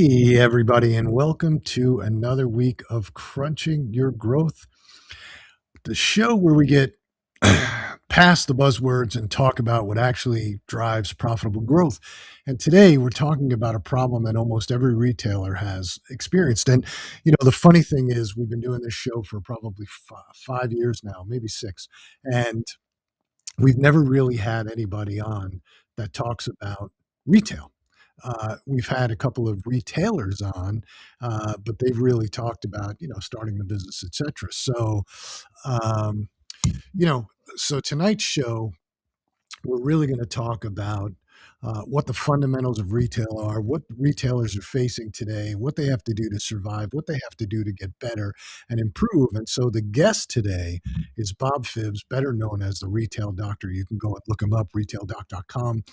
Hey, everybody, and welcome to another week of Crunching Your Growth, the show where we get past the buzzwords and talk about what actually drives profitable growth. And today we're talking about a problem that almost every retailer has experienced. And, the funny thing is, we've been doing this show for probably 5 years now, maybe six. And we've never really had anybody on that talks about retail. We've had a couple of retailers on, but they've really talked about, starting the business, et cetera. Um, you know, so tonight's show, we're really going to talk about what the fundamentals of retail are, what retailers are facing today, what they have to do to survive, what they have to do to get better and improve. And so the guest today is Bob Phibbs, better known as the Retail Doctor. You can go and look him up, retaildoc.com.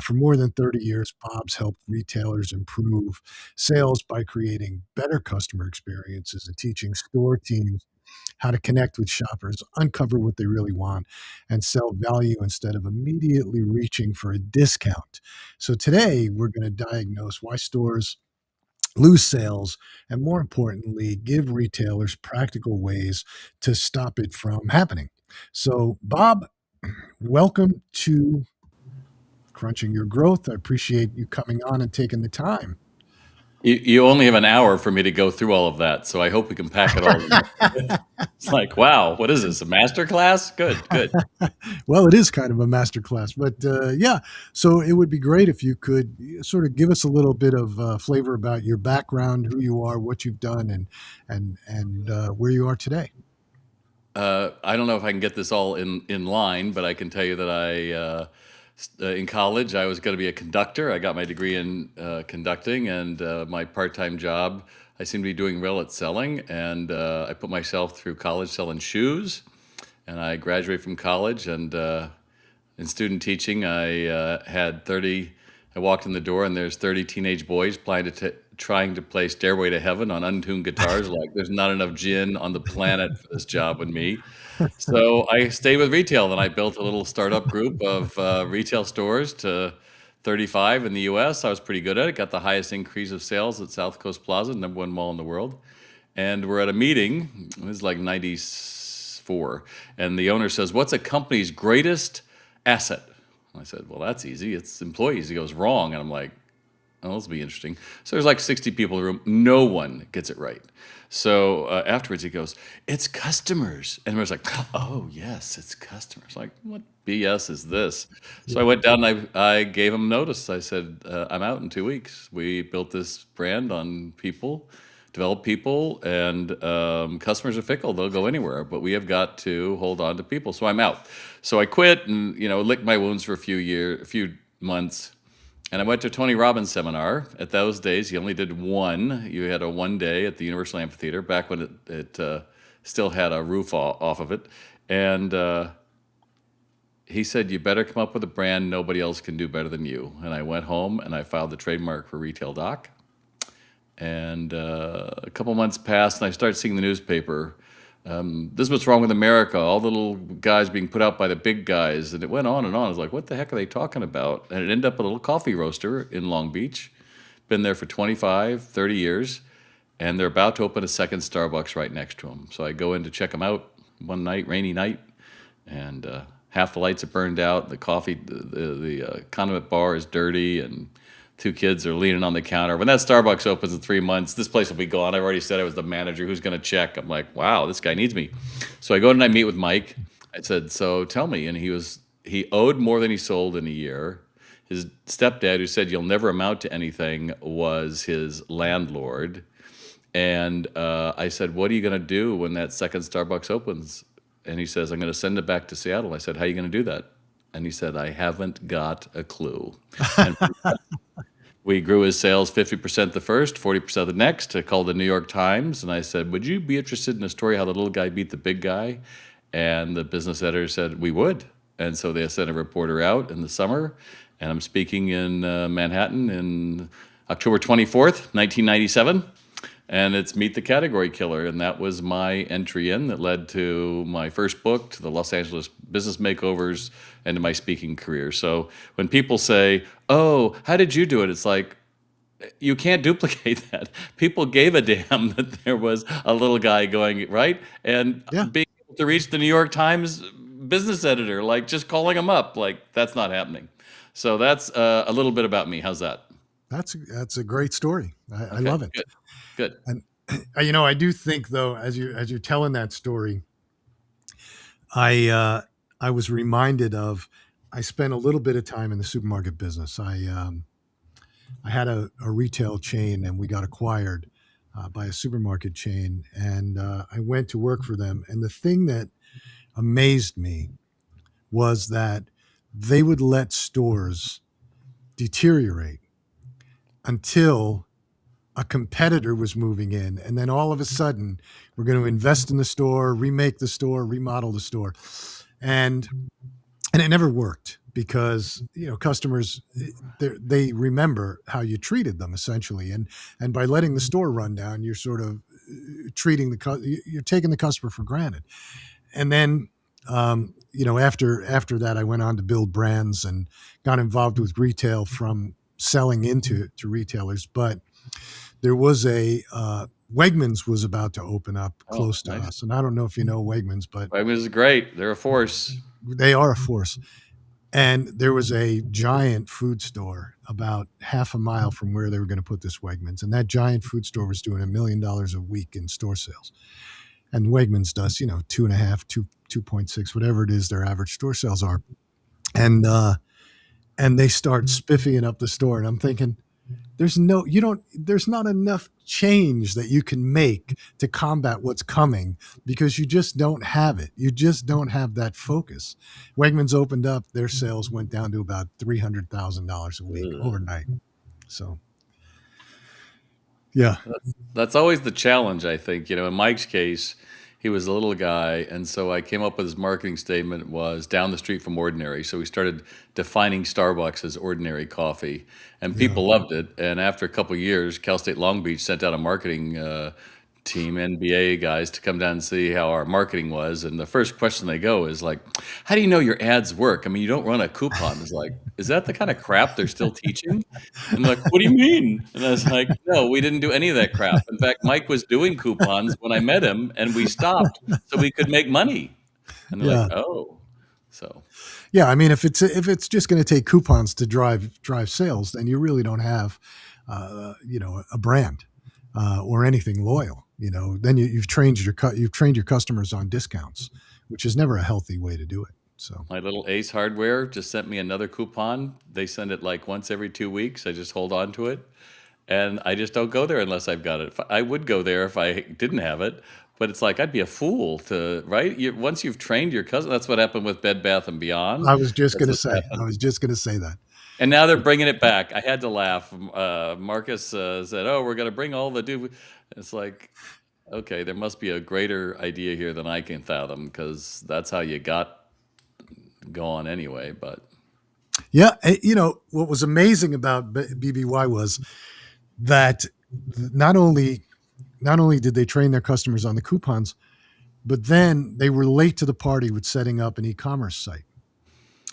For more than 30 years, Bob's helped retailers improve sales by creating better customer experiences and teaching store teams how to connect with shoppers, uncover what they really want, and sell value instead of immediately reaching for a discount. So today we're going to diagnose why stores lose sales and, more importantly, give retailers practical ways to stop it from happening. So, Bob, welcome to Crunching Your Growth. I appreciate you coming on and taking the time. You only have an hour for me to go through all of that, so I hope we can pack it all in. It's like, wow, what is this, a master class? Good, good. Well, it is kind of a masterclass, but yeah. So it would be great if you could sort of give us a little bit of flavor about your background, who you are, what you've done, and where you are today. I don't know if I can get this all in line, but I can tell you that in college, I was going to be a conductor. I got my degree in conducting, and my part-time job, I seem to be doing well at selling, and I put myself through college selling shoes, and I graduated from college, and in student teaching, I had 30. I walked in the door, and there's 30 teenage boys trying to play Stairway to Heaven on untuned guitars. Like, there's not enough gin on the planet for this job with me. So I stayed with retail. Then I built a little startup group of retail stores to 35 in the U.S. I was pretty good at it. Got the highest increase of sales at South Coast Plaza, number one mall in the world. And we're at a meeting. It was like 94. And the owner says, "What's a company's greatest asset?" I said, "Well, that's easy. It's employees." He goes, "Wrong." And I'm like, "Oh, this will be interesting." So there's like 60 people in the room. No one gets it right. So afterwards he goes, "It's customers." And I was like, "Oh, yes, it's customers." Like, what BS is this? So I Yeah. went down and I gave him notice. I said, "I'm out in 2 weeks. We built this brand on people, develop people, and customers are fickle. They'll go anywhere. But we have got to hold on to people." So I'm out. So I quit and, licked my wounds for a few months. And I went to a Tony Robbins seminar. At those days, you only did one. You had a 1 day at the Universal Amphitheater back when it still had a roof off of it. And he said, "You better come up with a brand nobody else can do better than you." And I went home and I filed the trademark for Retail Doc. And a couple months passed, and I started seeing the newspaper. This is what's wrong with America. All the little guys being put out by the big guys. And it went on and on. I was like, what the heck are they talking about? And it ended up a little coffee roaster in Long Beach. Been there for 25, 30 years. And they're about to open a second Starbucks right next to them. So I go in to check them out one night, rainy night. And half the lights are burned out. The condiment bar is dirty. And two kids are leaning on the counter. When that Starbucks opens in 3 months, this place will be gone. I've already said I was the manager. Who's going to check? I'm like, wow, this guy needs me. So I go and I meet with Mike. I said, "So tell me." And he owed more than he sold in a year. His stepdad, who said you'll never amount to anything, was his landlord. And I said, "What are you going to do when that second Starbucks opens?" And he says, "I'm going to send it back to Seattle." I said, "How are you going to do that?" And he said, "I haven't got a clue." And we grew his sales 50% the first, 40% the next. I called the New York Times and I said, "Would you be interested in a story how the little guy beat the big guy?" And the business editor said, "We would." And so they sent a reporter out in the summer. And I'm speaking in Manhattan in October 24th, 1997. And it's Meet the Category Killer. And that was my entry in that led to my first book, to the Los Angeles Business Makeovers, and to my speaking career. So when people say, "Oh, how did you do it?" It's like, you can't duplicate that. People gave a damn that there was a little guy going, right? And Yeah, being able to reach the New York Times business editor, like just calling him up, like that's not happening. So that's a little bit about me. How's that? that's a great story. I Okay, love it. good, good. And I do think though, as you're telling that story, I I was reminded of I spent a little bit of time in the supermarket business. I had a retail chain, and we got acquired by a supermarket chain, and I went to work for them. And the thing that amazed me was that they would let stores deteriorate until a competitor was moving in, and then all of a sudden we're going to invest in the store, remake the store, remodel the store. And and it never worked because customers, they remember how you treated them essentially. And by letting the store run down, you're sort of you're taking the customer for granted. And then after that, I went on to build brands and got involved with retail from selling into to retailers. But there was a Wegmans was about to open up Oh, close to nice. us, and I don't know if you know Wegmans, but Wegmans is great. They're a force. they are a force. And there was a giant food store about half a mile from where they were going to put this Wegmans, and that giant food store was doing $1 million a week in store sales. And Wegmans does, two and a half, 2.6, whatever it is their average store sales are. And and they start spiffing up the store, and I'm thinking, there's not enough change that you can make to combat what's coming because you just don't have it. You just don't have that focus. Wegmans opened up, their sales went down to about $300,000 a week Ugh. overnight. So yeah. That's always the challenge, I think. In Mike's case, he was a little guy, and so I came up with his marketing statement was down the street from ordinary. So we started defining Starbucks as ordinary coffee, and Yeah. people loved it. And after a couple of years, Cal State Long Beach sent out a marketing team, NBA guys, to come down and see how our marketing was. And the first question they go is like, "How do you know your ads work? I mean, you don't run a coupon." It's like, is that the kind of crap they're still teaching? And they're like, "What do you mean?" And I was like, "No, we didn't do any of that crap. In fact, Mike was doing coupons when I met him, and we stopped so we could make money." And they're like, Yeah. "Oh." So Yeah, I mean, if it's just going to take coupons to drive sales, then you really don't have, a brand or anything loyal. Then you've trained your customers on discounts, which is never a healthy way to do it. So my little Ace Hardware just sent me another coupon. They send it like once every 2 weeks. I just hold on to it, and I just don't go there unless I've got it. I would go there if I didn't have it, but it's like I'd be a fool to, right? Once you've trained your cousin, that's what happened with Bed Bath and Beyond. I was just That's going to what's say, I happened. was just going to say that. And now they're bringing it back. I had to laugh. Marcus said, "Oh, we're going to bring all the dude." It's like, okay, there must be a greater idea here than I can fathom because that's how you got going anyway. But Yeah, what was amazing about BBY was that not only not only did they train their customers on the coupons, but then they were late to the party with setting up an e-commerce site.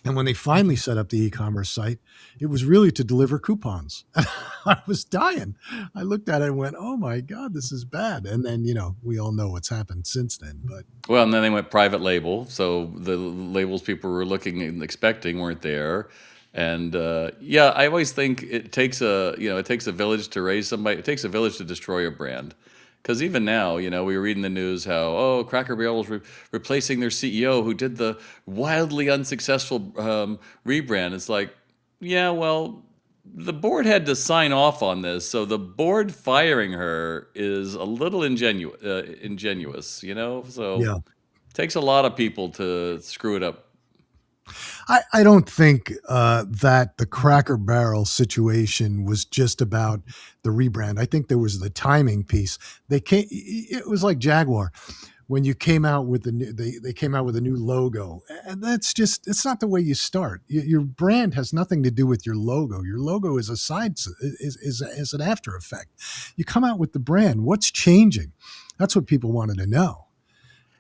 And when they finally set up the e-commerce site, it was really to deliver coupons. I was dying. I looked at it and went, "Oh my God, this is bad." And then, we all know what's happened since then. But well, and then they went private label, so the labels people were looking and expecting weren't there. And yeah, I always think it takes a village to raise somebody. It takes a village to destroy a brand. Because even now, we were reading the news how Cracker Barrel is replacing their CEO who did the wildly unsuccessful rebrand. It's like, yeah, well, the board had to sign off on this, so the board firing her is a little ingenuous. So yeah, takes a lot of people to screw it up. I don't think that the Cracker Barrel situation was just about the rebrand. I think there was the timing piece. It was like Jaguar when you came out with they came out with a new logo, and it's not the way you start. Your brand has nothing to do with your logo. Your logo is a is an after effect. You come out with the brand. What's changing? That's what people wanted to know.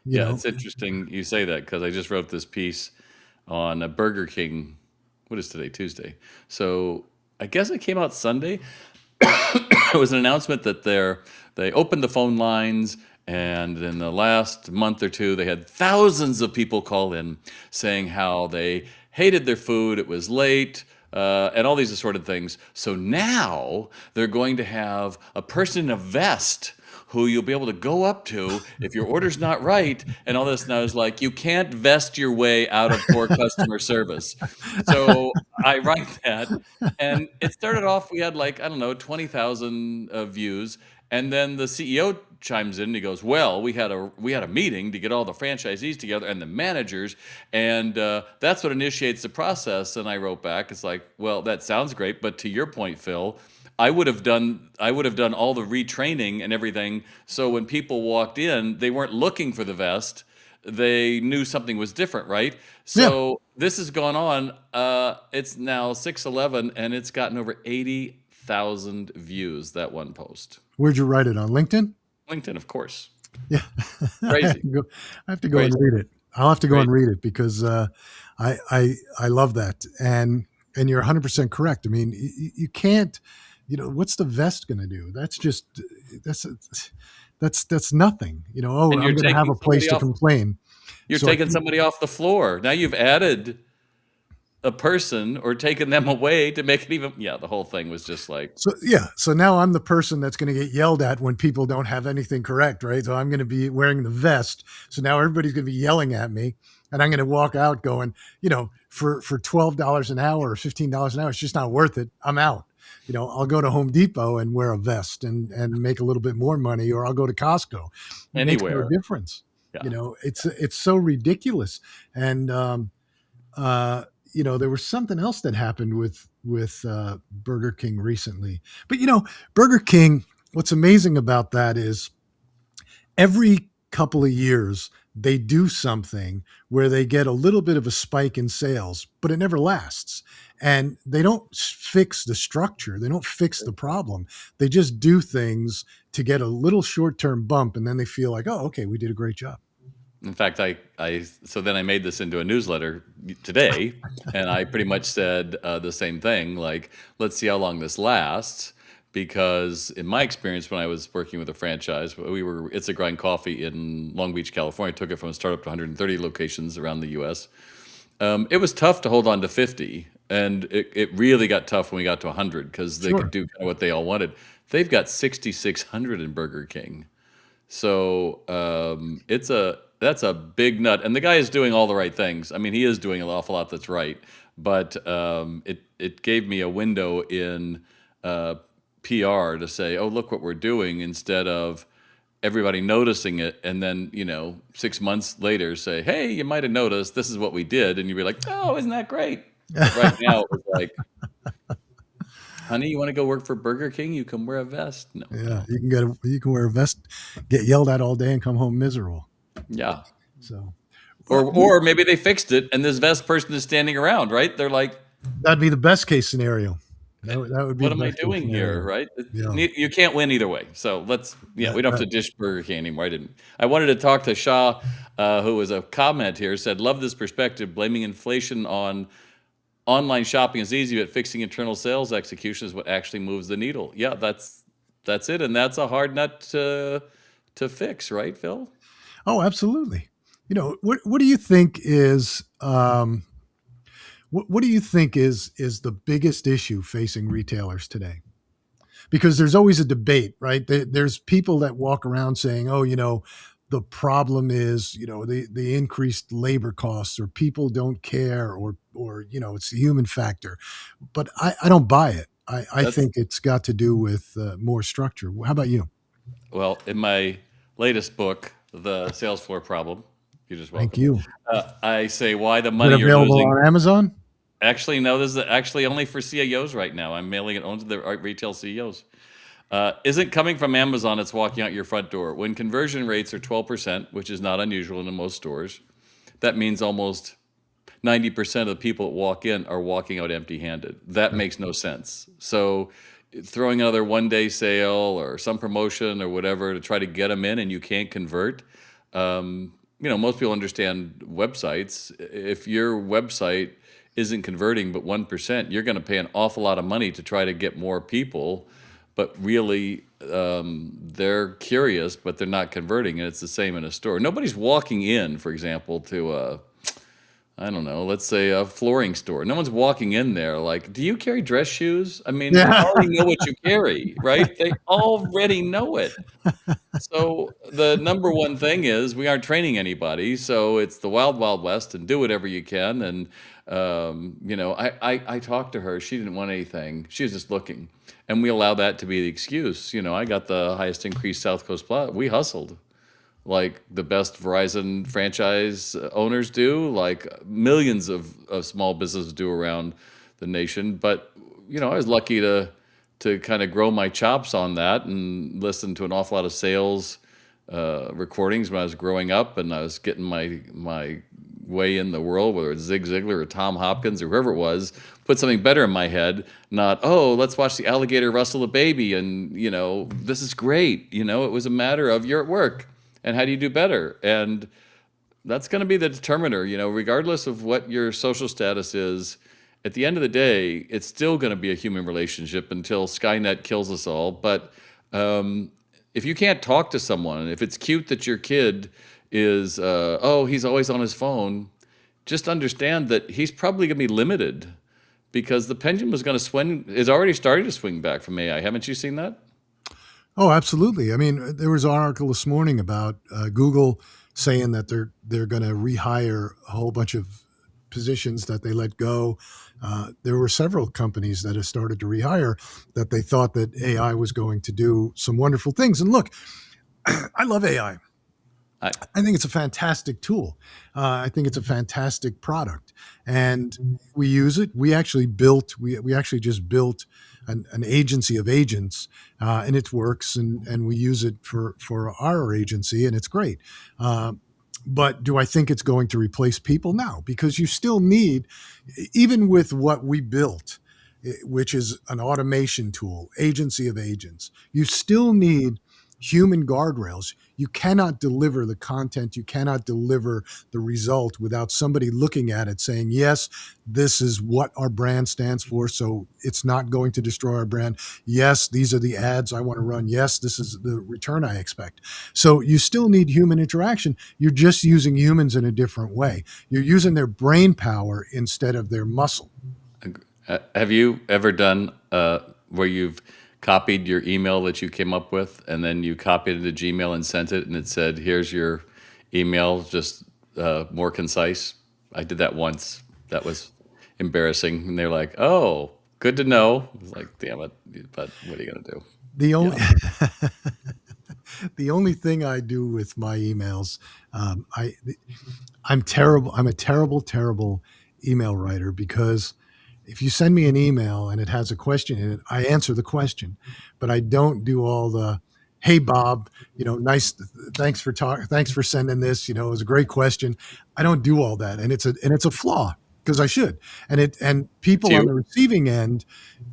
You Yeah, know, it's interesting you say that because I just wrote this piece on a Burger King. What is today? Tuesday. So I guess it came out Sunday. It was an announcement that they opened the phone lines, and in the last month or two, they had thousands of people call in saying how they hated their food, it was late, and all these assorted things. So now they're going to have a person in a vest who you'll be able to go up to if your order's not right and all this. And I was like, you can't vest your way out of poor customer service. So I write that, and it started off, we had like, I don't know, 20,000 views. And then the CEO chimes in and he goes, well, we had a meeting to get all the franchisees together and the managers, and that's what initiates the process. And I wrote back, it's like, well, that sounds great, but to your point, Phil, I would have done all the retraining and everything. So when people walked in, they weren't looking for the vest. They knew something was different, right? Yeah. So this has gone on. It's now 6/11, and it's gotten over 80,000 views. That one post, Where'd you write it on LinkedIn? LinkedIn, of course. Yeah. Crazy, I have to go and crazy, read it. I'll have to go and crazy. read it because I love that. And you're 100% correct. I mean, you can't, what's the vest going to do? That's that's nothing. Oh, And I'm going to have a place to complain. you're So I taking think somebody off the floor. Now you've added a person or taken them away to make it even. Yeah, the whole thing was just like, so yeah. So now I'm the person that's going to get yelled at when people don't have anything correct, right? So I'm going to be wearing the vest. So now everybody's going to be yelling at me, and I'm going to walk out going, for $12 an hour or $15 an hour, it's just not worth it. I'm out. I'll go to Home Depot and wear a vest and make a little bit more money, or I'll go to Costco. It makes no anywhere. difference. Yeah. It's so ridiculous. And uh, there was something else that happened with Burger King recently. But Burger King, what's amazing about that is every couple of years they do something where they get a little bit of a spike in sales, but it never lasts. And they don't fix the structure. They don't fix the problem. They just do things to get a little short-term bump, and then they feel like, oh, okay, we did a great job. In fact, so then I made this into a newsletter today, and I pretty much said the same thing. Like, let's see how long this lasts, because in my experience, when I was working with a franchise, It's a Grind Coffee in Long Beach, California. Took it from a startup to 130 locations around the U.S. It was tough to hold on to 50, and it really got tough when we got to 100 because they could Sure. do kind of what they all wanted. They've got 6,600 in Burger King. So that's a big nut, and the guy is doing all the right things. I mean, he is doing an awful lot that's right, but it gave me a window in uh, PR to say, "Oh, look what we're doing," instead of everybody noticing it, and then 6 months later say, "Hey, you might have noticed this is what we did," and you'd be like, "Oh, isn't that great?" But right now it was like, "Honey, you want to go work for Burger King? You can wear a vest." No, Yeah, no, you can wear a vest, get yelled at all day, and come home miserable. yeah. So Or maybe they fixed it and this vest person is standing around, right? They're like, that'd be the best case scenario. That would be what the am I best case doing here, scenario. right? Yeah, You can't win either way. So we that, don't have that to dish Burger King anymore. I didn't. I wanted to talk to Shah, who was a comment here, said, love this perspective. Blaming inflation on online shopping is easy, but fixing internal sales execution is what actually moves the needle. Yeah, that's it. And that's a hard nut to fix, right, Phil? oh, absolutely. What do you think is what do you think is the biggest issue facing retailers today? Because there's always a debate, right? There's people that walk around saying, "Oh, the problem is, the increased labor costs, or people don't care, or it's the human factor." But I don't buy it. I That's think it's got to do with more structure. How about you? Well, in my latest book, The Sales Floor Problem, you're just Thank welcome. you. I say why the Is it money you're available losing. on Amazon? Actually, no, this is actually only for CEOs right now. I'm mailing it only to the retail CEOs. Isn't coming from Amazon, it's walking out your front door. When conversion rates are 12%, which is not unusual in most stores, that means almost 90% of the people that walk in are walking out empty handed. That Right. makes no sense. So throwing another 1 day sale or some promotion or whatever to try to get them in and you can't convert. Most people understand websites. If your website isn't converting but 1%, you're going to pay an awful lot of money to try to get more people. but really they're curious, but they're not converting. And it's the same in a store. Nobody's walking in, for example, to a, I don't know, let's say a flooring store. No one's walking in there like, do you carry dress shoes? I mean, they Yeah. already know what you carry, right? They already know it. So the number one thing is we aren't training anybody. So it's the wild, wild west, and do whatever you can. And I talked to her. She didn't want anything. She was just looking, and we allow that to be the excuse. I got the highest increase South Coast plot. We hustled like the best Verizon franchise owners do, like millions of small businesses do around the nation. But I was lucky to kind of grow my chops on that and listen to an awful lot of sales recordings when I was growing up, and I was getting my way in the world, whether it's Zig Ziglar or Tom Hopkins or whoever it was, put something better in my head. Not, oh, let's watch the alligator rustle a baby, and this is great. It was a matter of you're at work, and how do you do better? And that's going to be the determiner, regardless of what your social status is. At the end of the day, it's still going to be a human relationship until Skynet kills us all. But if you can't talk to someone, if it's cute that your kid is, oh, he's always on his phone, just understand that he's probably going to be limited because the pendulum is going to swing, is already starting to swing back from AI. Haven't you seen that? Oh, absolutely. I mean, there was an article this morning about Google saying that they're going to rehire a whole bunch of positions that they let go. There were several companies that have started to rehire that they thought that AI was going to do some wonderful things. And look, I love AI. I, I think it's a fantastic tool. I think it's a fantastic product, and we use it. We actually just built an agency of agents, and it works, and we use it for our agency, and it's great. Uh, but do I think it's going to replace people? No, because you still need, even with what we built, which is an automation tool, agency of agents, you still need human guardrails. You cannot deliver the content, you cannot deliver the result without somebody looking at it saying, yes, this is what our brand stands for, so it's not going to destroy our brand. Yes, these are the ads I want to run. Yes, this is the return I expect. So you still need human interaction. You're just using humans in a different way. You're using their brain power instead of their muscle. have you ever done where you've copied your email that you came up with, and then you copied it to Gmail and sent it, and it said, "Here's your email, just more concise." I did that once. That was embarrassing, and they're like, "Oh, good to know." I was like, "Damn it!" But what are you gonna do? The only Yeah. the only thing I do with my emails, I I'm terrible. I'm a terrible, terrible email writer because if you send me an email and it has a question in it, I answer the question, but I don't do all the, hey Bob, nice, thanks for sending this. It was a great question. I don't do all that, and it's a flaw because I should. And It's people on you. the receiving end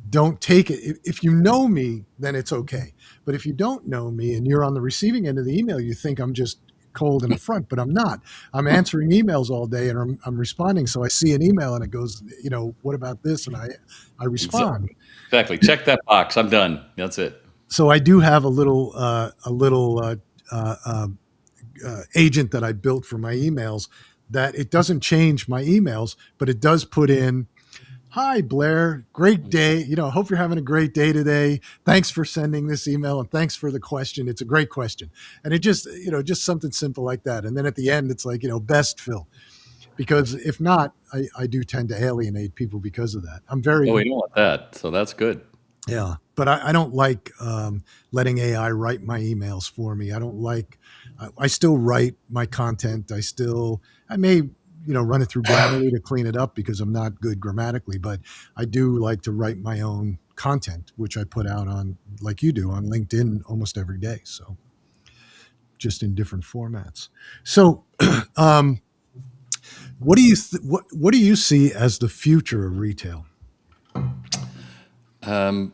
don't take it. If you know me, then it's okay. But if you don't know me and you're on the receiving end of the email, you think I'm just cold and upfront, but I'm not. I'm answering emails all day and I'm responding. So I see an email and it goes, what about this? And I respond. Exactly. Check that box. I'm done. That's it. So I do have a little uh, uh, agent that I built for my emails that it doesn't change my emails, but it does put in, hi, Blair. Great day. Hope you're having a great day today. Thanks for sending this email and thanks for the question. It's a great question. And it just something simple like that. And then at the end, it's like, best Phil. Because if not, I do tend to alienate people because of that. I'm Oh, very, we don't want that. So that's good. yeah, but I don't like letting AI write my emails for me. I don't like. I still write my content. I may run it through Grammarly to clean it up because I'm not good grammatically, but I do like to write my own content, which I put out on, like you do, on LinkedIn almost every day. So just in different formats. So, um, what do you see as the future of retail?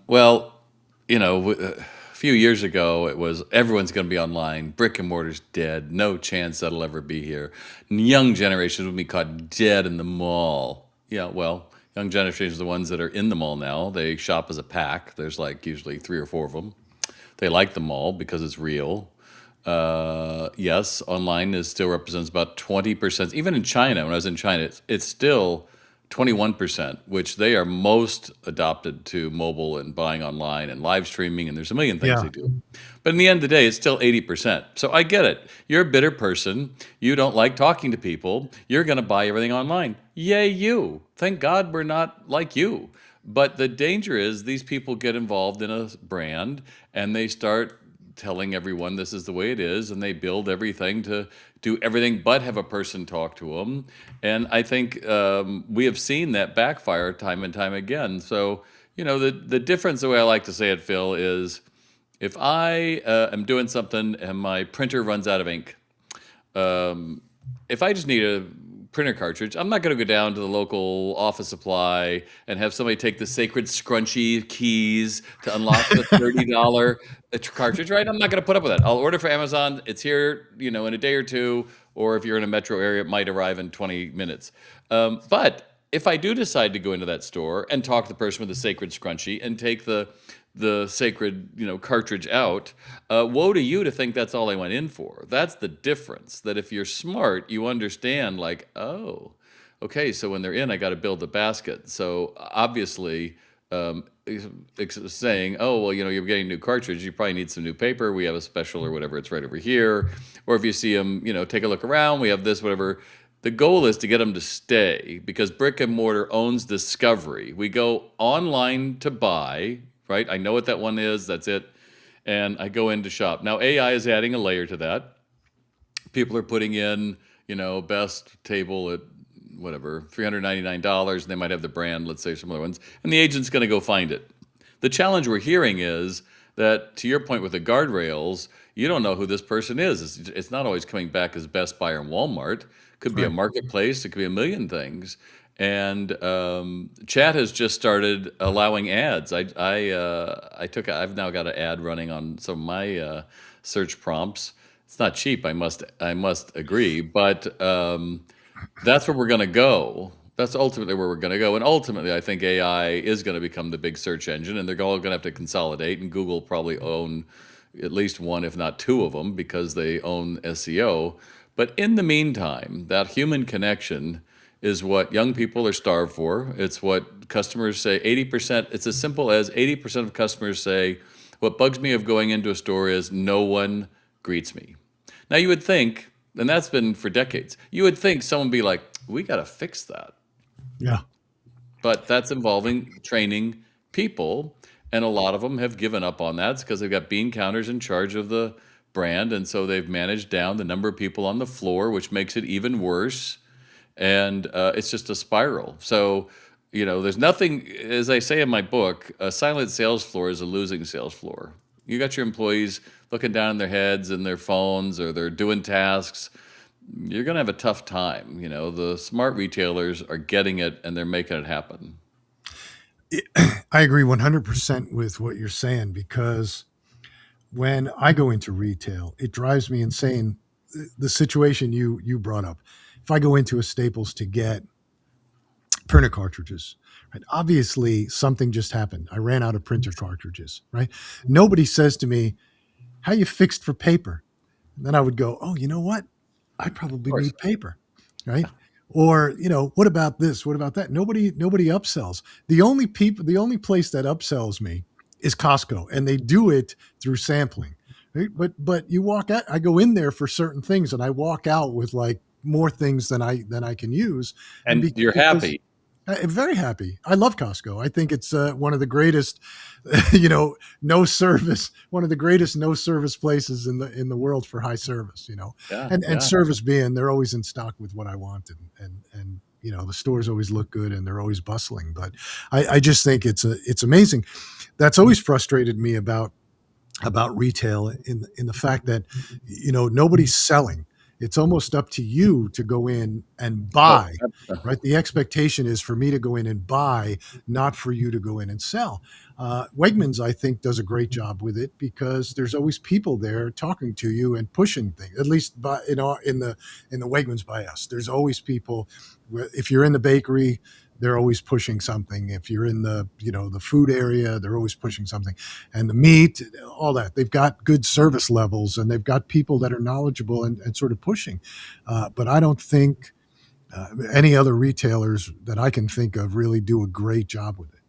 Well, a few years ago, it was everyone's going to be online. Brick and mortar's dead. No chance that'll ever be here. Young generations will be caught dead in the mall. Yeah, well, Young generation is the ones that are in the mall now. They shop as a pack. There's like usually three or four of them. They like the mall because it's real. Yes, online is still represents about 20%. Even in China, when I was in China, it's still 21%, which they are most adopted to mobile and buying online and live streaming, and there's a million things Yeah. they do. But in the end of the day, it's still 80%. So I get it. You're a bitter person. You don't like talking to people. You're going to buy everything online. Yay, you. Thank God we're not like you. But the danger is these people get involved in a brand and they start telling everyone this is the way it is, and they build everything to do everything but have a person talk to them. And I think we have seen that backfire time and time again. So, the difference, the way I like to say it, Phil, is if I am doing something and my printer runs out of ink, um, if I just need a printer cartridge, I'm not going to go down to the local office supply and have somebody take the sacred scrunchy keys to unlock the $30 cartridge, right? I'm not going to put up with that. I'll order for Amazon. It's here, in a day or two, or if you're in a metro area, it might arrive in 20 minutes. But if I do decide to go into that store and talk to the person with the sacred scrunchie and take the sacred cartridge out, woe to you to think that's all I went in for. That's the difference. That if you're smart, you understand, like, oh, okay, so when they're in, I got to build the basket. So obviously, saying, oh, well, you're getting a new cartridge, you probably need some new paper. We have a special or whatever, it's right over here. Or if you see them, take a look around, we have this, whatever. The goal is to get them to stay because brick and mortar owns discovery. We go online to buy, right? I know what that one is, that's it. And I go in to shop. Now, AI is adding a layer to that. People are putting in, best table at whatever, $399, and they might have the brand, let's say some other ones, and the agent's going to go find it. The challenge we're hearing is that, to your point with the guardrails, you don't know who this person is. It's not always coming back as Best Buy or Walmart. It could be a Right. marketplace. It could be a million things. And chat has just started allowing ads. I've now got an ad running on some of my search prompts. It's not cheap, I must agree, but that's where we're going to go. That's ultimately where we're going to go. And ultimately, I think AI is going to become the big search engine, and they're all going to have to consolidate. And Google probably own at least one, if not two of them, because they own SEO. But in the meantime, that human connection is what young people are starved for. It's what customers say 80%. It's as simple as 80% of customers say, what bugs me of going into a store is no one greets me. Now, you would think, and that's been for decades, you would think someone would be like, we got to fix that. Yeah. But that's involving training people. And a lot of them have given up on that. It's because they've got bean counters in charge of the brand. And so they've managed down the number of people on the floor, which makes it even worse. And it's just a spiral. So, there's nothing, as I say in my book, a silent sales floor is a losing sales floor. You got your employees looking down in their heads and their phones, or they're doing tasks. You're going to have a tough time. The smart retailers are getting it and they're making it happen. I agree 100% with what you're saying because when I go into retail, it drives me insane. The situation you brought up. If I go into a Staples to get printer cartridges, right? Obviously, something just happened. I ran out of printer cartridges, right? Nobody says to me, "How you fixed for paper?" And then I would go, "Oh, you know what? I Of probably course. need paper," right? Or, what about this? What about that? Nobody upsells. The only place that upsells me is Costco, and they do it through sampling. Right? But you walk out, I go in there for certain things, and I walk out with like more things than I can use, and And you're because happy. I'm very happy. I love Costco. I think it's one of the greatest, you know, no service, one of the greatest no service places in the world for high service. Yeah, And yeah. service being they're always in stock with what I want, and the stores always look good and they're always bustling. But I just think it's amazing. That's always frustrated me about retail in the fact that nobody's selling. It's almost up to you to go in and Oh, buy, right? The expectation is for me to go in and buy, not for you to go in and sell. Wegmans, I think, does a great job with it because there's always people there talking to you and pushing things. At least, in the Wegmans by us, there's always people. If you're in the bakery, they're always pushing something. If you're in the, the food area, they're always pushing something. And the meat, all that. They've got good service levels, and they've got people that are knowledgeable and sort of pushing. But I don't think any other retailers that I can think of really do a great job with it.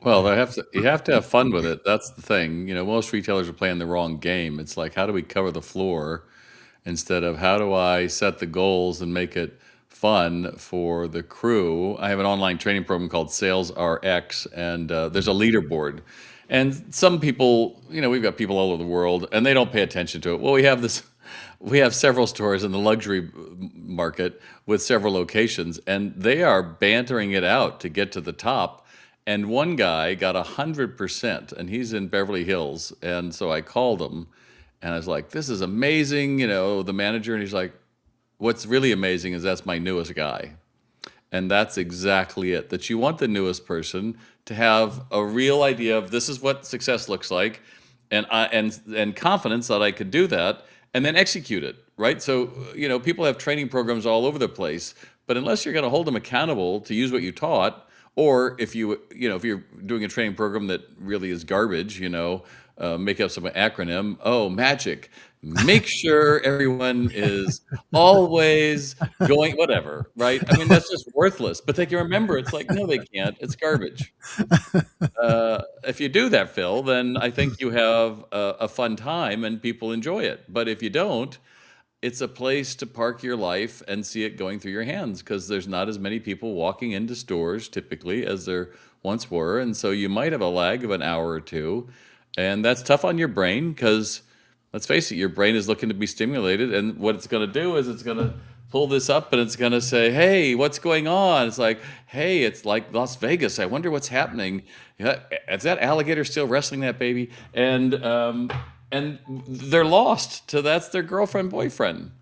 Well, they have to you have to have fun with it. That's the thing. You know, most retailers are playing the wrong game. It's like, how do we cover the floor instead of how do I set the goals and make it fun for the crew? I have an online training program called Sales RX, and there's a leaderboard. And some people, you know, we've got people all over the world, and they don't pay attention to it. Well, we have this. We have several stores in the luxury market with several locations, and they are bantering it out to get to the top. And one guy got 100%, and he's in Beverly Hills. And so I called him, and I was like, "This is amazing," you know, the manager. And he's like, "What's really amazing is that's my newest guy." And that's exactly it. That you want the newest person to have a real idea of this is what success looks like, and confidence that I could do that, and then execute it, right? So you know, people have training programs all over the place, but unless you're going to hold them accountable to use what you taught, or if you're doing a training program that really is garbage, make up some acronym. Oh, magic. Make sure everyone is always going, whatever, right? I mean, that's just worthless. But they can remember. It's like, no, they can't. It's garbage. If you do that, Phil, then I think you have a fun time and people enjoy it. But if you don't, it's a place to park your life and see it going through your hands because there's not as many people walking into stores typically as there once were. And so you might have a lag of an hour or two. And that's tough on your brain because let's face it, your brain is looking to be stimulated. And what it's going to do is it's going to pull this up and it's going to say, "Hey, what's going on?" It's like, "Hey, it's like Las Vegas. I wonder what's happening. Yeah, is that alligator still wrestling that baby?" And they're lost to that's their girlfriend, boyfriend.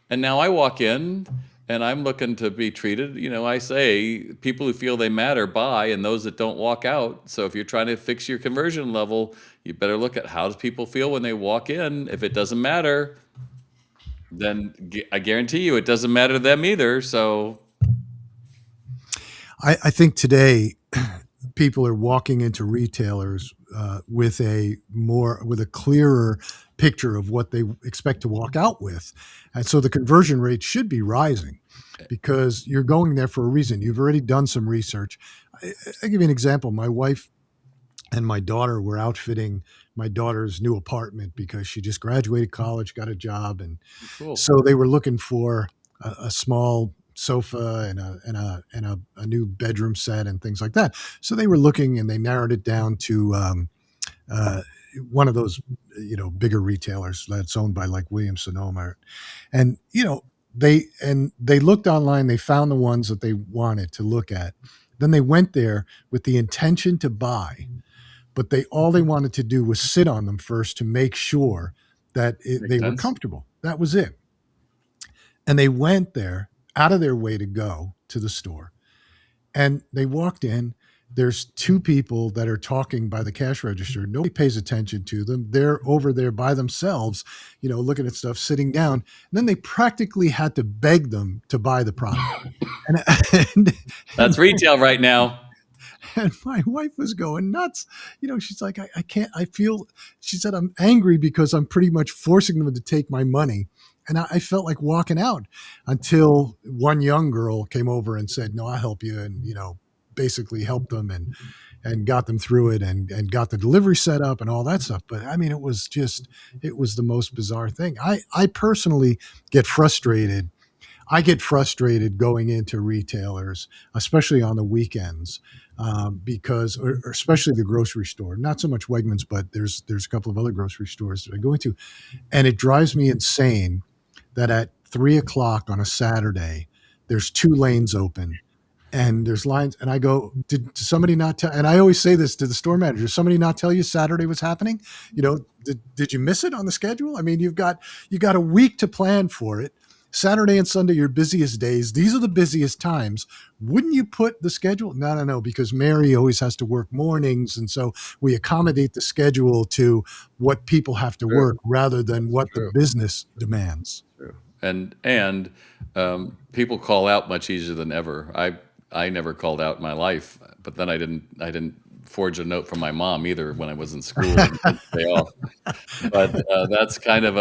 And now I walk in and I'm looking to be treated. You know, I say people who feel they matter buy, and those that don't walk out. So if you're trying to fix your conversion level, you better look at how do people feel when they walk in. If it doesn't matter, then I guarantee you it doesn't matter to them either. So I think today people are walking into retailers with a clearer picture of what they expect to walk out with, and so the conversion rate should be rising because you're going there for a reason. You've already done some research. I give you an example. My wife and my daughter were outfitting my daughter's new apartment because she just graduated college, got a job, and cool. so they were looking for a small sofa and a new bedroom set and things like that. So they were looking and they narrowed it down to uh, one of those bigger retailers that's owned by like Williams Sonoma, and they looked online. They found the ones that they wanted to look at. Then they went there with the intention to buy, but they wanted to do was sit on them first to make sure that Makes they were sense. comfortable. That was it. And they went there out of their way to go to the store. And they walked in. There's two people that are talking by the cash register. Nobody pays attention to them. They're over there by themselves, looking at stuff, sitting down. And then they practically had to beg them to buy the product. And and, That's and retail right now. and my wife was going nuts. She's like, I can't, I feel, she said, I'm angry because I'm pretty much forcing them to take my money. And I felt like walking out until one young girl came over and said, no, I'll help you. And, basically helped them and got them through it and got the delivery set up and all that stuff. But I mean, it was the most bizarre thing. I personally get frustrated. I get frustrated going into retailers, especially on the weekends, because, or especially the grocery store. Not so much Wegmans, but there's a couple of other grocery stores that I go into, and it drives me insane that at 3 o'clock on a Saturday, there's two lanes open and there's lines. And I go, did somebody not tell? And I always say this to the store manager: somebody not tell you Saturday was happening? Did you miss it on the schedule? I mean, you got a week to plan for it. Saturday and Sunday, your busiest days. These are the busiest times. Wouldn't you put the schedule? No, no, no, because Mary always has to work mornings. And so we accommodate the schedule to what people have to True. work rather than what the True. business demands. True. And people call out much easier than ever. I never called out in my life. But then I didn't forge a note from my mom either when I was in school and take the day off. But that's kind of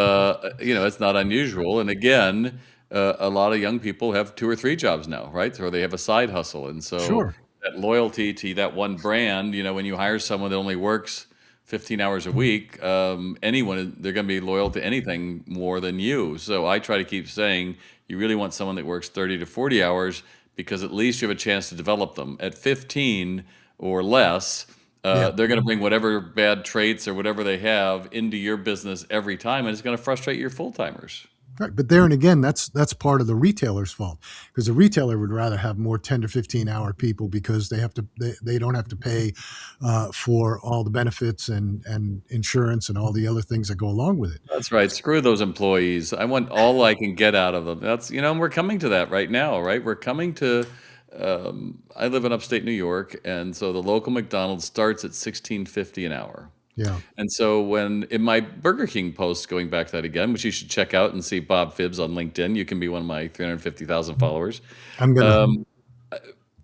it's not unusual. And again, a lot of young people have two or three jobs now, right? Or they have a side hustle. And so Sure. that loyalty to that one brand, when you hire someone that only works 15 hours a week, anyone, they're going to be loyal to anything more than you. So I try to keep saying you really want someone that works 30 to 40 hours because at least you have a chance to develop them. At 15 or less, Yeah. they're going to bring whatever bad traits or whatever they have into your business every time, and it's going to frustrate your full timers. Right. But there and again, that's part of the retailer's fault because the retailer would rather have more 10 to 15-hour people because they don't have to pay for all the benefits and insurance and all the other things that go along with it. That's right. Screw those employees. I want all I can get out of them. And we're coming to that right now, right? We're coming to, I live in upstate New York, and so the local McDonald's starts at 16.50 an hour. Yeah. And so when in my Burger King posts, going back to that again, which you should check out and see Bob Phibbs on LinkedIn, you can be one of my 350,000 followers. I'm gonna.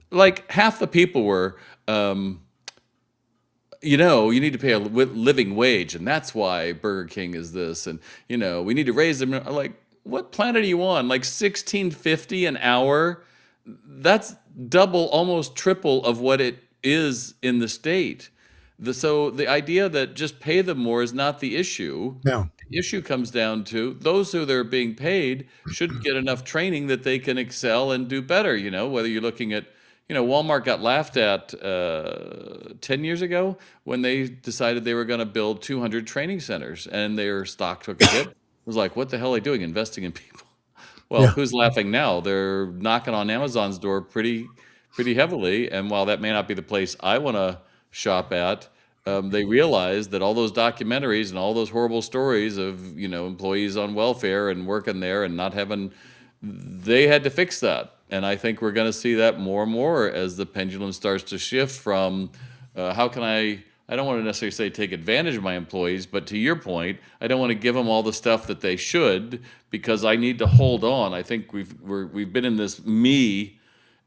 Like half the people were, um, you need to pay a living wage, and that's why Burger King is this, and we need to raise them. Like, what planet are you on? Like 16.50 an hour? That's double, almost triple of what it is in the state. So the idea that just pay them more is not the issue. No. The issue comes down to those who they're being paid should get enough training that they can excel and do better. Whether you're looking at, Walmart got laughed at 10 years ago when they decided they were going to build 200 training centers and their stock took a hit. It was like, what the hell are they doing investing in people? Well, Yeah. who's laughing now? They're knocking on Amazon's door pretty heavily, and while that may not be the place I want to shop at, they realize that all those documentaries and all those horrible stories of employees on welfare and working there and not having, they had to fix that. And I think we're going to see that more and more as the pendulum starts to shift from how can I don't want to necessarily say take advantage of my employees, but to your point, I don't want to give them all the stuff that they should because I need to hold on. I think we've been in this me,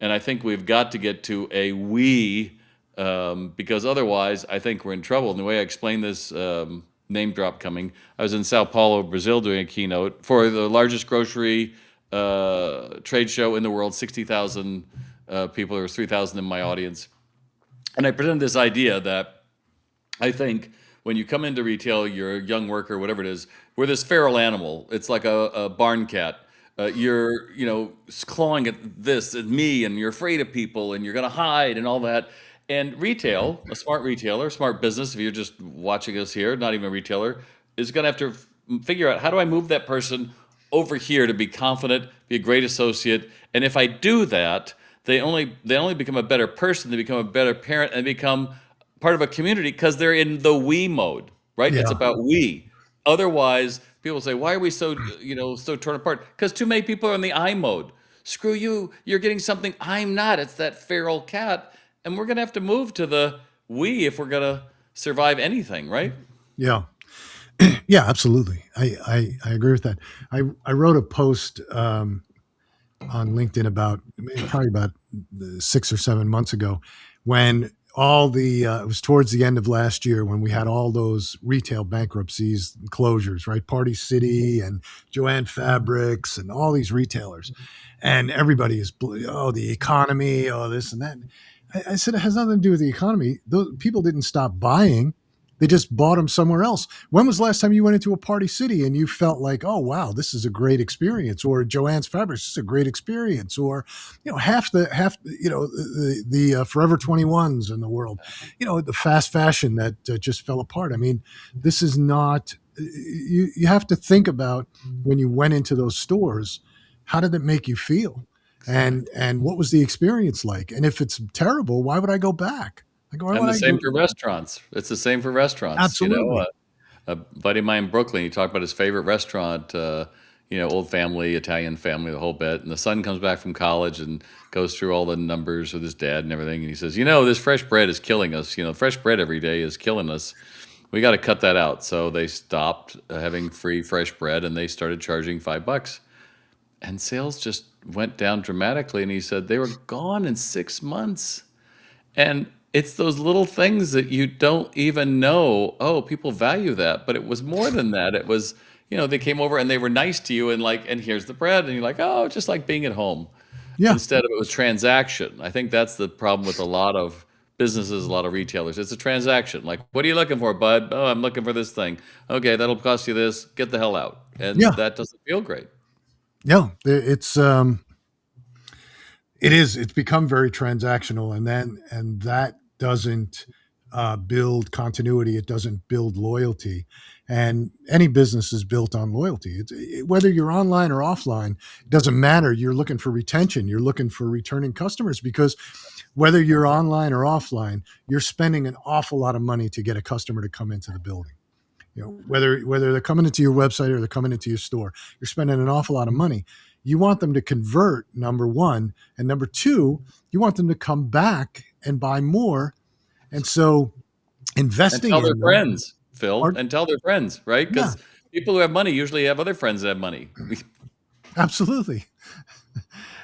and I think we've got to get to a we, because otherwise I think we're in trouble. And the way I explain this, name drop coming, I was in Sao Paulo, Brazil, doing a keynote for the largest grocery trade show in the world. 60,000 people. There was 3,000 in my audience, and I presented this idea that I think when you come into retail, you're a young worker, whatever it is, we're this feral animal. It's like a barn cat. You're, clawing at this and me, and you're afraid of people, and you're going to hide and all that. And retail, a smart retailer, smart business, if you're just watching us here, not even a retailer, is going to have to figure out how do I move that person over here to be confident, be a great associate. And if I do that, they only become a better person, they become a better parent, and become part of a community because they're in the we mode, right? It's Yeah. about we. Otherwise, people say, why are we so, so torn apart? Because too many people are in the I mode. Screw you, you're getting something I'm not. It's that feral cat. And we're going to have to move to the we if we're going to survive anything, right? Yeah. Yeah. Absolutely. I agree with that. I wrote a post on LinkedIn about probably about 6 or 7 months ago when all the it was towards the end of last year when we had all those retail bankruptcies and closures, right? Party City and Joanne Fabrics and all these retailers, and everybody is the economy, oh this and that. I said it has nothing to do with the economy. Those people didn't stop buying. They just bought them somewhere else. When was the last time you went into a Party City and you felt like, oh wow, this is a great experience, or Joanne's Fabrics, this is a great experience, or half the Forever 21s in the world, the fast fashion that just fell apart. I mean, this is not. You have to think about when you went into those stores, how did it make you feel, and what was the experience like? And if it's terrible, why would I go back? Like, why And would the I same go? for restaurants. It's the same for restaurants. Absolutely. A buddy of mine in Brooklyn, he talked about his favorite restaurant, old family, Italian family, the whole bit. And the son comes back from college and goes through all the numbers with his dad and everything. And he says, this fresh bread is killing us. Fresh bread every day is killing us. We got to cut that out. So they stopped having free fresh bread and they started charging $5. And sales just went down dramatically. And he said they were gone in 6 months. And it's those little things that you don't even know, oh, people value that. But it was more than that. It was, they came over and they were nice to you and like, and here's the bread. And you're like, oh, just like being at home. Yeah, Instead of it was transaction. I think that's the problem with a lot of businesses, a lot of retailers. It's a transaction. Like, what are you looking for, bud? Oh, I'm looking for this thing. Okay, that'll cost you this. Get the hell out. And yeah, that doesn't feel great. yeah. It is. It's become very transactional, and that doesn't build continuity. It doesn't build loyalty, and any business is built on loyalty. Whether you're online or offline, it doesn't matter. You're looking for retention. You're looking for returning customers because whether you're online or offline, you're spending an awful lot of money to get a customer to come into the building. Whether they're coming into your website or they're coming into your store, you're spending an awful lot of money. You want them to convert, number one, and number two, you want them to come back and buy more. And so And investing tell their in them friends, Phil, are, and tell their friends, right? yeah, Because people who have money usually have other friends that have money. absolutely.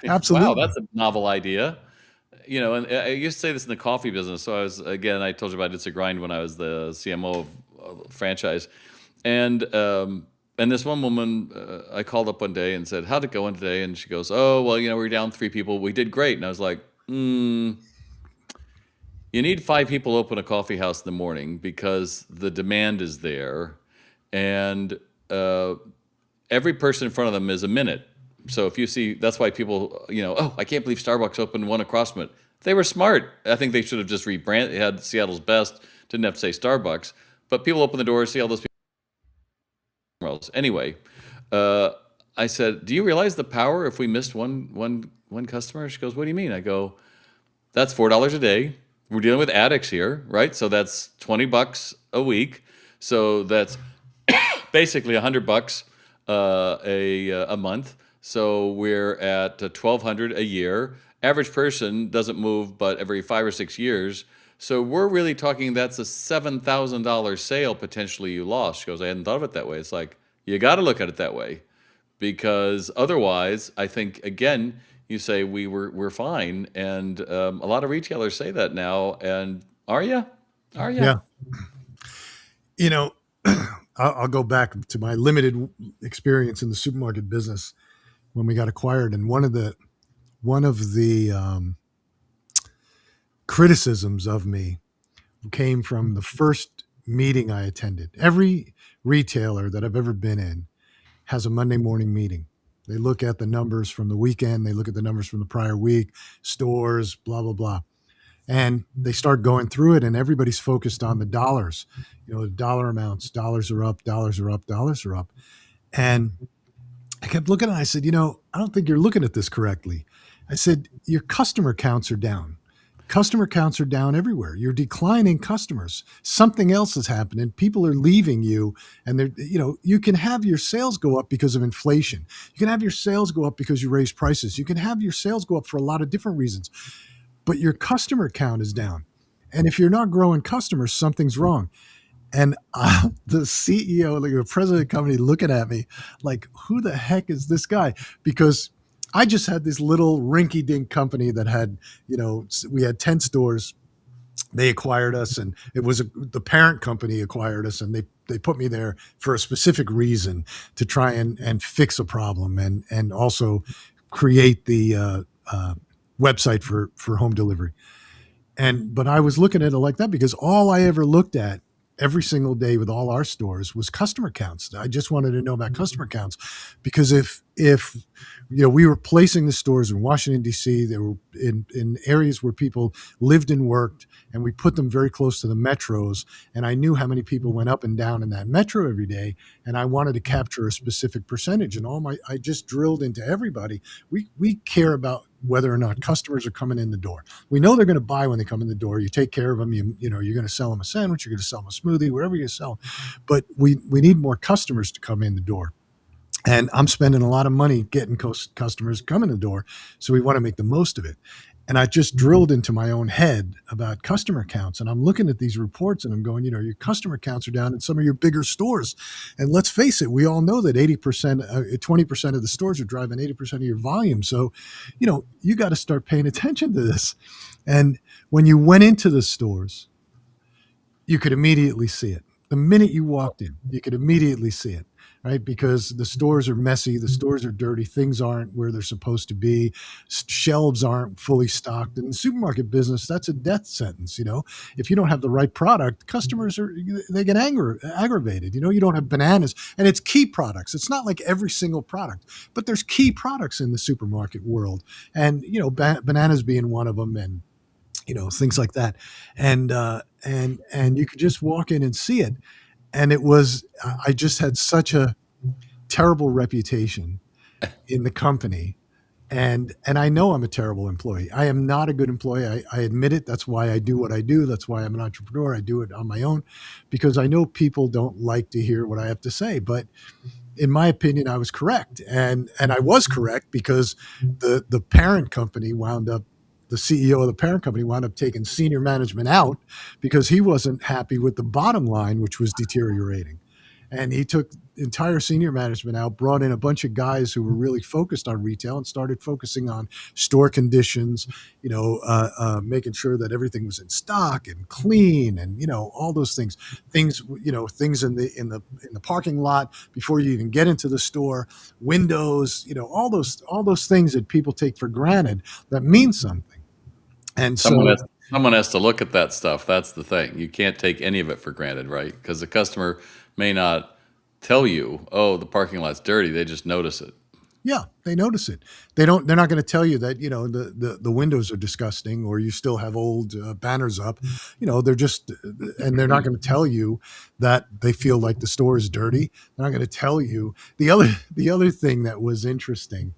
Wow, Absolutely. that's a novel idea. And I used to say this in the coffee business. So I told you about It's a Grind when I was the CMO of a franchise. And this one woman, I called up one day and said, how'd it go in today? And she goes, oh, well, we're down 3 people. We did great. And I was like, you need 5 people to open a coffee house in the morning because the demand is there. And uh, every person in front of them is a minute. So if you see, that's why people, oh, I can't believe Starbucks opened one across from it. They were smart. I think they should have just rebranded. They had Seattle's best. Didn't have to say Starbucks. But people open the doors, see all those people. Anyway, uh, I said, "Do you realize the power if we missed one customer?" She goes, "What do you mean?" I go, "That's $4 a day. We're dealing with addicts here, right? So that's $20 a week. So that's basically $100 a month. So we're at 1,200 a year. Average person doesn't move, but every 5 or 6 years. So we're really talking that's a $7,000 sale potentially you lost." She goes, "I hadn't thought of it that way." It's like you got to look at it that way because otherwise, I think again, you say we're fine, and a lot of retailers say that now. And are you? Are you? Yeah. You know, I'll go back to my limited experience in the supermarket business when we got acquired. And one of the criticisms of me came from the first meeting I attended. Every retailer that I've ever been in has a Monday morning meeting. They look at the numbers from the weekend, they look at the numbers from the prior week, stores, blah, blah, blah. And they start going through it, and everybody's focused on the dollars, the dollar amounts. Dollars are up, dollars are up, dollars are up. And I kept looking at it. I said, I don't think you're looking at this correctly. I said, your customer counts are down. Customer counts are down everywhere. You're declining customers. Something else is happening. People are leaving you, and you can have your sales go up because of inflation. You can have your sales go up because you raise prices. You can have your sales go up for a lot of different reasons, but your customer count is down. And if you're not growing customers, something's wrong. And the CEO, like the president of the company, looking at me like, who the heck is this guy? Because I just had this little rinky dink company that had, we had 10 stores. They acquired us, and the parent company acquired us, and they put me there for a specific reason to try and fix a problem and also create the website for home delivery. But I was looking at it like that because all I ever looked at every single day with all our stores was customer counts. I just wanted to know about customer counts because if we were placing the stores in Washington D.C., they were in areas where people lived and worked, and we put them very close to the metros. And I knew how many people went up and down in that metro every day, and I wanted to capture a specific percentage. And I just drilled into everybody. We care about whether or not customers are coming in the door. We know they're going to buy when they come in the door. You take care of them. You're going to sell them a sandwich. You're going to sell them a smoothie, wherever you sell. But we need more customers to come in the door. And I'm spending a lot of money getting customers coming in the door. So we want to make the most of it. And I just drilled into my own head about customer counts. And I'm looking at these reports and I'm going, your customer counts are down in some of your bigger stores. And let's face it, we all know that 80%, 20% of the stores are driving 80% of your volume. So, you got to start paying attention to this. And when you went into the stores, you could immediately see it. The minute you walked in, you could immediately see it, right? Because the stores are messy, the stores are dirty, things aren't where they're supposed to be, shelves aren't fully stocked. In the supermarket business, that's a death sentence. If you don't have the right product, customers they get aggravated. You don't have bananas, and it's key products. It's not like every single product, but there's key products in the supermarket world, and bananas being one of them, and things like that, and you could just walk in and see it, and it was I just had such a terrible reputation in the company, and I know I'm a terrible employee. I am not a good employee. I admit it. That's why I do what I do. That's why I'm an entrepreneur. I do it on my own because I know people don't like to hear what I have to say, but in my opinion, I was correct, and I was correct because the parent company wound up. The CEO of the parent company wound up taking senior management out because he wasn't happy with the bottom line, which was deteriorating. And he took entire senior management out, brought in a bunch of guys who were really focused on retail and started focusing on store conditions, making sure that everything was in stock and clean, and all those things in the parking lot before you even get into the store, windows, all those things that people take for granted that mean something. And Someone so, has someone has to look at that stuff. That's the thing. You can't take any of it for granted, right? Because the customer may not tell you, "Oh, the parking lot's dirty." They just notice it. yeah, they notice it. They're not going to tell you that the windows are disgusting or you still have old banners up. They're just and they're not going to tell you that they feel like the store is dirty. They're not going to tell you the other thing that was interesting,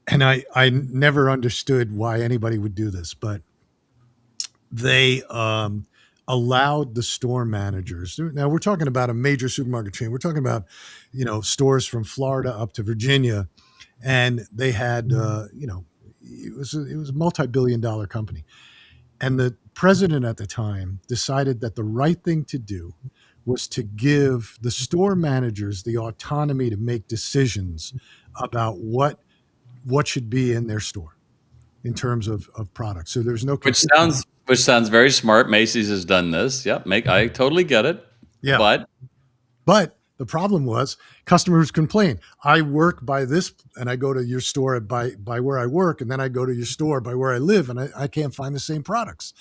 and I never understood why anybody would do this, but they allowed the store managers. Now we're talking about a major supermarket chain. We're talking about stores from Florida up to Virginia, and they had it was a multi-billion-dollar company, and the president at the time decided that the right thing to do was to give the store managers the autonomy to make decisions about what should be in their store in terms of products. So there's no Which consistency. sounds very smart. Macy's has done this. Yep, I totally get it. Yeah. But But the problem was customers complain. I work by this, and I go to your store by where I work, and then I go to your store by where I live, and I can't find the same products.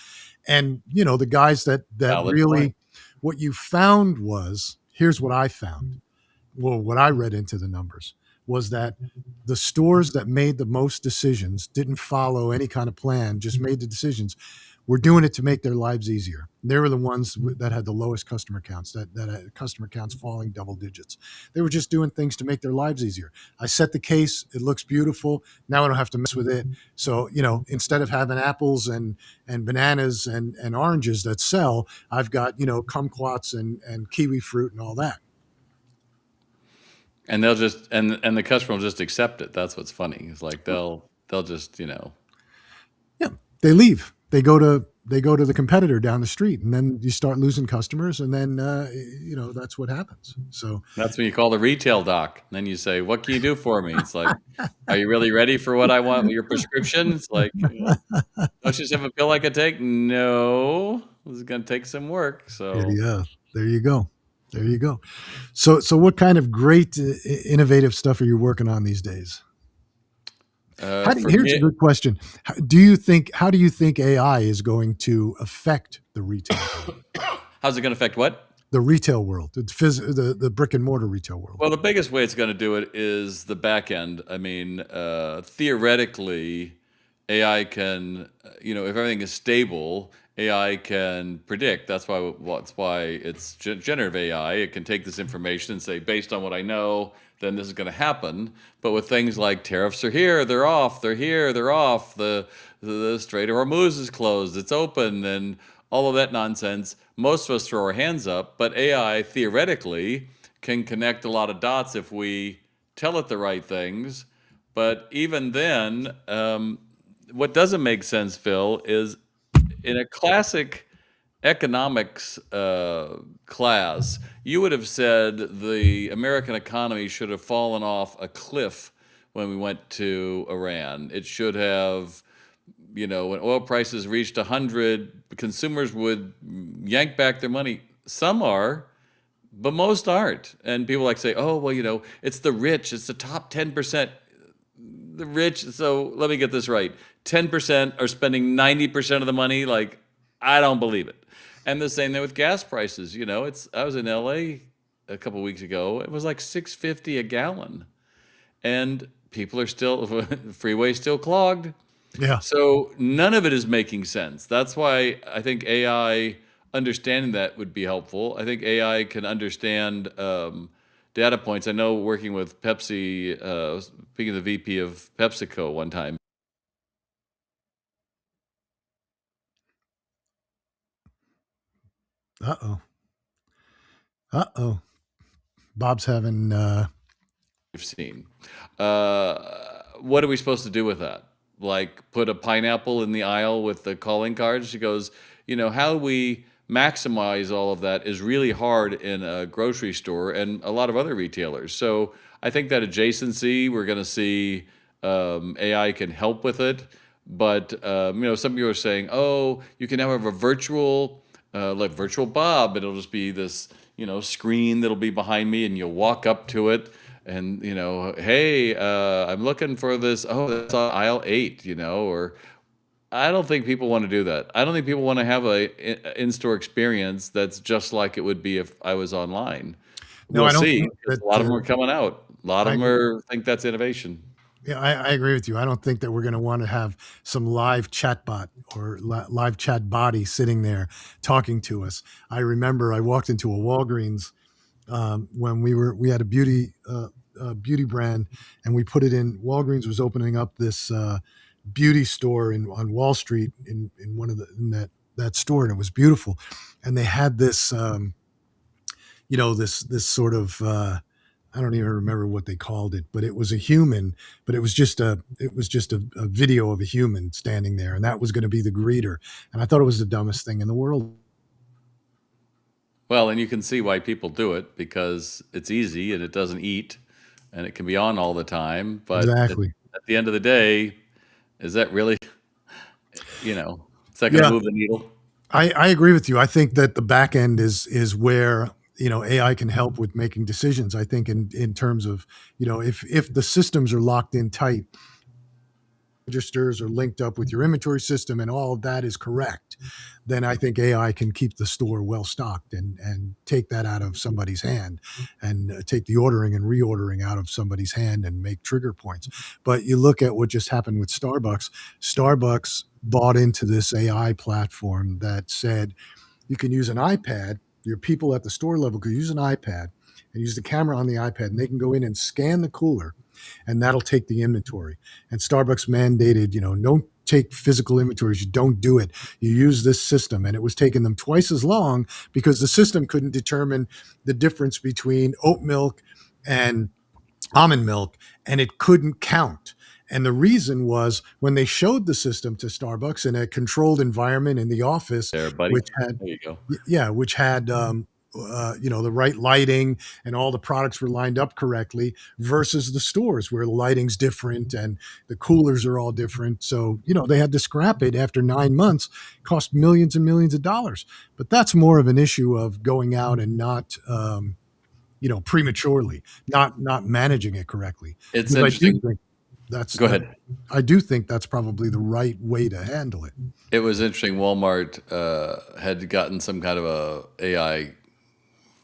And the guys that valid point. really, what you found was, here's what I found. Well, what I read into the numbers was that the stores that made the most decisions didn't follow any kind of plan, just made the decisions, were doing it to make their lives easier. They were the ones that had the lowest customer counts, that had customer counts falling double digits. They were just doing things to make their lives easier. I set the case. It looks beautiful. Now I don't have to mess with it. So, instead of having apples and bananas and oranges that sell, I've got, kumquats and kiwi fruit and all that. And they'll just and the customer will just accept it. That's what's funny. It's like they'll just, Yeah, they leave. They go to the competitor down the street, and then you start losing customers, and then that's what happens. So that's when you call the retail doc. And then you say, "What can you do for me?" It's like, "Are you really ready for what I want with your prescription?" It's like, "Don't you just have a pill I could take?" No, this is going to take some work. So, yeah, there you go, there you go. So what kind of great innovative stuff are you working on these days? for Here's a me, good question. How do you think AI is going to affect the retail world? how's it going to affect what? The retail world, the brick and mortar retail world. Well, the biggest way it's going to do it is the back end. I mean, theoretically, AI can, if everything is stable, AI can predict. That's why it's generative AI. It can take this information and say, based on what I know, then this is going to happen. But with things like tariffs are here, they're off, they're here, they're off. The Strait of Hormuz is closed, it's open, and all of that nonsense. Most of us throw our hands up, but AI theoretically can connect a lot of dots if we tell it the right things. But even then, what doesn't make sense, Phil, is in a classic economics class, you would have said the American economy should have fallen off a cliff when we went to Iran. It should have, when oil prices reached 100, consumers would yank back their money. Some are, but most aren't. And people like say, oh, well, it's the rich, it's the top 10%. The rich, so let me get this right. 10% are spending 90% of the money. Like, I don't believe it. And the same thing with gas prices. I was in LA a couple weeks ago. It was like 6.50 a gallon. And people are still freeway still clogged. Yeah. So none of it is making sense. That's why I think AI understanding that would be helpful. I think AI can understand data points. I know working with Pepsi, speaking of the VP of PepsiCo one time, Uh-oh. Uh-oh. Bob's having we've seen. What are we supposed to do with that? Like put a pineapple in the aisle with the calling cards? She goes, how we maximize all of that is really hard in a grocery store and a lot of other retailers. So I think that adjacency, we're going to see AI can help with it. But, some people are saying, oh, you can now have a virtual, like virtual Bob. It'll just be this, screen that'll be behind me and you'll walk up to it and hey, I'm looking for this. Oh, that's on aisle 8, or I don't think people want to do that. I don't think people want to have a in-store experience that's just like it would be if I was online. no, We'll I don't see, think because that a lot of them are coming out. A lot of I them are think that's innovation. yeah, I agree with you. I don't think that we're going to want to have some live chatbot or live chat body sitting there talking to us. I remember I walked into a Walgreens when we had a beauty brand, and we put it in. Walgreens was opening up this beauty store in on Wall Street in one of the in that store, and it was beautiful. And they had this this sort of I don't even remember what they called it, but it was a human, but it was just a video of a human standing there, and that was going to be the greeter. And I thought it was the dumbest thing in the world. Well, and you can see why people do it because it's easy and it doesn't eat and it can be on all the time. But Exactly. at the end of the day, is that really, is that going to Yeah, move the needle? I agree with you. I think that the back end is where AI can help with making decisions. I think in terms of if the systems are locked in tight, registers are linked up with your inventory system and all of that is correct, then I think AI can keep the store well stocked and take that out of somebody's hand and take the ordering and reordering out of somebody's hand and make trigger points. But you look at what just happened with Starbucks. Starbucks bought into this AI platform that said you can use an iPad. Your people at the store level could use an iPad and use the camera on the iPad, and they can go in and scan the cooler, and that'll take the inventory. And Starbucks mandated, don't take physical inventories. You don't do it. You use this system. And it was taking them twice as long because the system couldn't determine the difference between oat milk and almond milk, and it couldn't count. And the reason was when they showed the system to Starbucks in a controlled environment in the office, There, buddy. which had, There you go. yeah, which had, the right lighting and all the products were lined up correctly versus the stores where the lighting's different and the coolers are all different. So, they had to scrap it after 9 months, cost millions and millions of dollars. But that's more of an issue of going out and not, prematurely, not managing it correctly. It's Because I do interesting. think that's Go that ahead. I do think that's probably the right way to handle it. It was interesting. Walmart had gotten some kind of a AI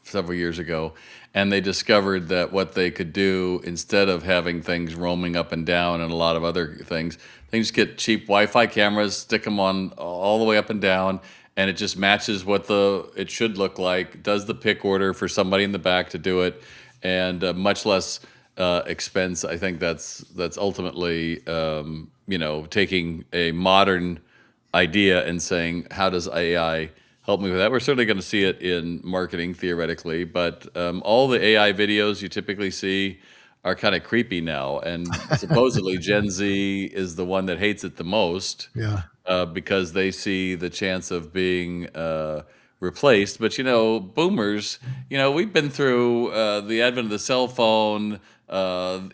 several years ago, and they discovered that what they could do instead of having things roaming up and down and a lot of other things, they just get cheap Wi-Fi cameras, stick them on all the way up and down, and it just matches what the it should look like. Does the pick order for somebody in the back to do it, and much less expense. I think that's ultimately taking a modern idea and saying, how does AI help me with that? We're certainly going to see it in marketing theoretically, but all the AI videos you typically see are kind of creepy now, and supposedly Gen Z is the one that hates it the most, Yeah. because they see the chance of being replaced. But boomers, we've been through the advent of the cell phone,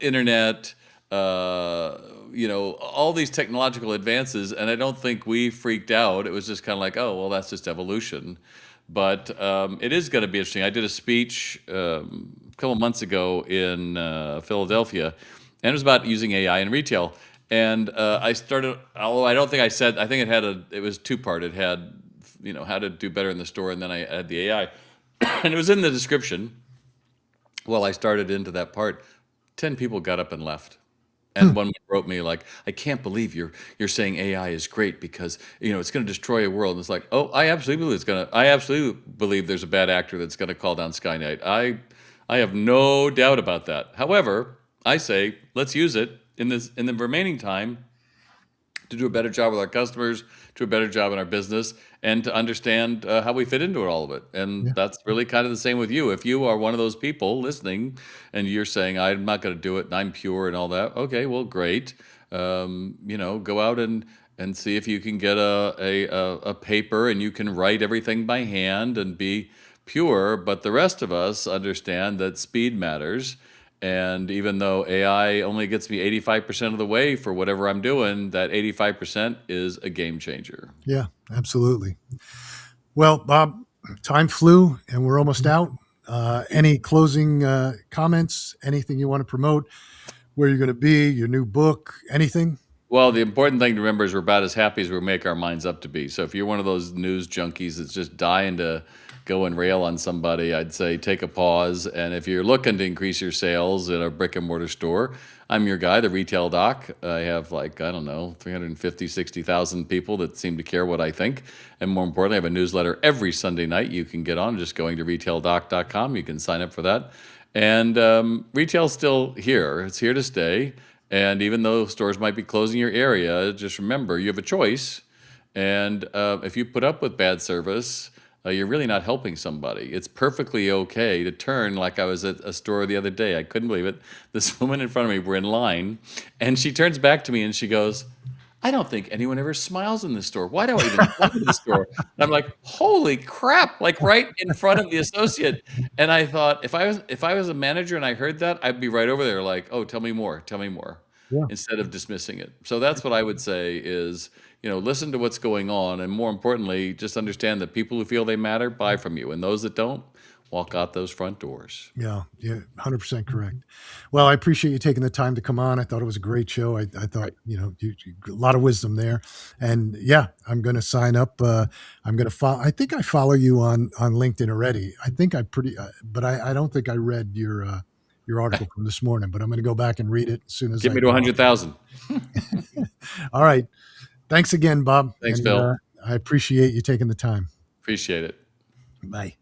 internet, all these technological advances, and I don't think we freaked out. It was just kind of like, oh, well, that's just evolution. But it is going to be interesting. I did a speech a couple months ago in Philadelphia, and it was about using AI in retail. And I started, although I don't think I said, I think it was two part. It had, how to do better in the store, and then I had the AI, and it was in the description. Well, I started into that part. 10 people got up and left. Hmm. And one wrote me like, "I can't believe you're saying AI is great because it's going to destroy a world." And it's like, "Oh, I absolutely believe it's going to. I absolutely believe there's a bad actor that's going to call down Skynet. I have no doubt about that. However, I say let's use it in the remaining time to do a better job with our customers, to do a better job in our business, and to understand how we fit into all of it. And Yeah. that's really kind of the same with you. If you are one of those people listening and you're saying, I'm not going to do it and I'm pure and all that, okay, well, great. Go out and see if you can get a paper and you can write everything by hand and be pure. But the rest of us understand that speed matters, and even though AI only gets me 85% of the way for whatever I'm doing, that 85% is a game changer. Yeah. Absolutely. Well, Bob, time flew and we're almost out. Any closing comments? Anything you want to promote? Where you're going to be? Your new book? Anything? Well, the important thing to remember is we're about as happy as we make our minds up to be. So if you're one of those news junkies that's just dying to go and rail on somebody, I'd say take a pause. And if you're looking to increase your sales in a brick and mortar store, I'm your guy, the retail doc. I have like, I don't know, 350, 60,000 people that seem to care what I think. And more importantly, I have a newsletter every Sunday night you can get on just going to retaildoc.com. You can sign up for that. And retail's still here. It's here to stay. And even though stores might be closing your area, just remember you have a choice. And if you put up with bad service, you're really not helping somebody. It's perfectly okay to turn, like I was at a store the other day. I couldn't believe it. This woman in front of me, we're in line, and she turns back to me and she goes, I don't think anyone ever smiles in this store. Why do I even come to the store? And I'm like, holy crap, like right in front of the associate. And I thought if I was a manager and I heard that, I'd be right over there like, oh, tell me more, Yeah. instead of dismissing it. So that's what I would say is, listen to what's going on, and more importantly, just understand that people who feel they matter buy from you, and those that don't, walk out those front doors. Yeah, yeah, 100% correct. Well, I appreciate you taking the time to come on. I thought it was a great show. I thought, Right. a lot of wisdom there. And yeah, I'm going to sign up. I'm going to follow. I think I follow you on LinkedIn already. I think but I don't think I read your article from this morning, but I'm going to go back and read it as soon as Get I me to get off. 100,000. All right. Thanks again, Bob. Thanks, And Phil. I appreciate you taking the time. Appreciate it. Bye.